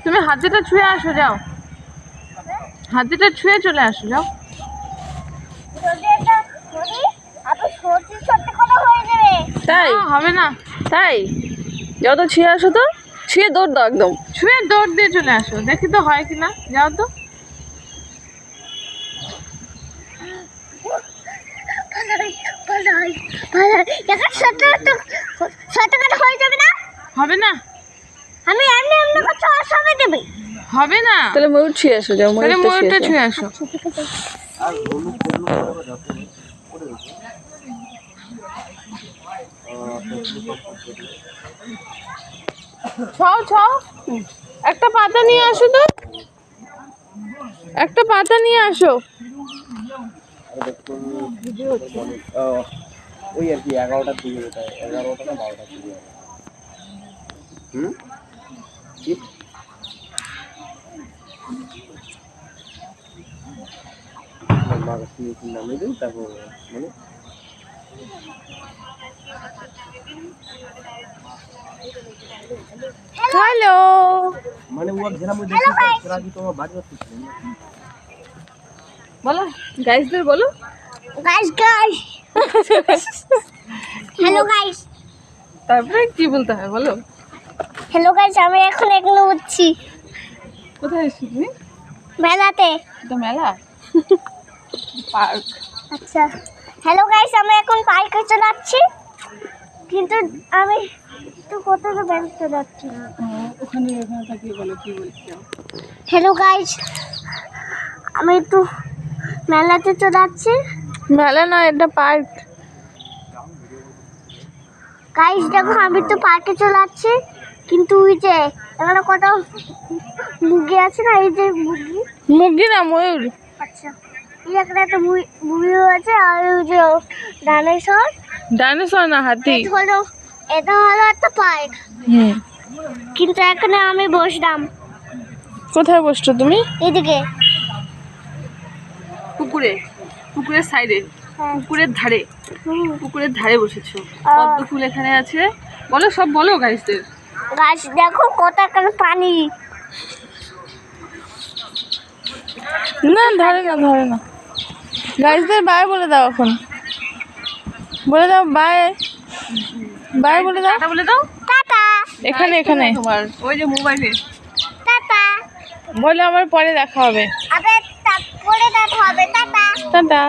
তুমি হাতিটা ছুঁয়ে আসো, যাও হাতিটা ছুঁয়ে চলে আসো, যাও। তাই হবে না, তাই যাও তো, ছুঁয়ে আসো তো, ছুঁয়ে দৌড় দাও, একদম ছুঁয়ে দৌড় দিয়ে চলে আসো, দেখি তো হয় কিনা, যাও তো। হবে না, আমি এমনি এমনি করতে অসময় দেবে হবে না, তাহলে ময়ূর ছুঁয়ে আসো, যাও তাহলে ময়ূরটা ছুঁয়ে ছুঁয়ে আসো। ছাও ছাও, একটা পাতা নিয়ে আসো তো, একটা পাতা নিয়ে আসো। ওই আর কি 11টার দিকে, 11টা না 12টার দিকে। নামিয়ে দিন, তারপর মানে হ্যালো, মানে ও যেরকম দেখি সেটা কি তোমার বাড়ি হচ্ছে বলো গাইসদের, বলো গাইস হ্যালো গাইস তারপরে কি বলতে হয় বলো। হ্যালো গাইস, আমি এখন এখানে উঠছি কোথায় এসেছি তুমি? মেলাতে। এটা মেলা, পার্ক। আচ্ছা, হ্যালো গাইস, আমি এখন পার্কে চলে যাচ্ছি, কিন্তু আমি তো কোথাও বেরোতে যাচ্ছি না। ওখানে ওখানে থাকিয়ে বলো কি বলছো। হ্যালো গাইস, আমি একটু মেলাতে চলে যাচ্ছি। মেলা না, এটা পার্ক। গাইস দেখো, আমি তো পার্কে চলে যাচ্ছি, কিন্তু ওই যে এখানে কত মুরগি আছে না, এই যে মুরগি, মুরগি না, ময়ূর। আচ্ছা, এই এখানে একটা মুরগি আছে, আর ওই যে ডাইনোসর। ডাইনোসর না, হাতি। এটা হলো একটা পার্ক, কিন্তু এখানে আমি বসলাম। কোথায় বসছো তুমি? এদিকে। পুকুরে, পুকুরের সাইডে, পুকুরের ধারে, পুকুরের ধারে বসেছো। পদ্ম ফুল এখানে আছে, বলো সব বলো গাইসদের। গাছ দেখো কত এখানে পানি। না ধরে না, ধরে না। গাইসদের বাই বলে দাও, এখন বলে দাও বাই, বাই বলে দাও, বলে দাও টাটা এখানে, এখানে তোমার ওই যে মোবাইলে টাটা। বলে আমার পরে দেখা হবে। আবে পরে দেখা হবে, টাটা টাটা।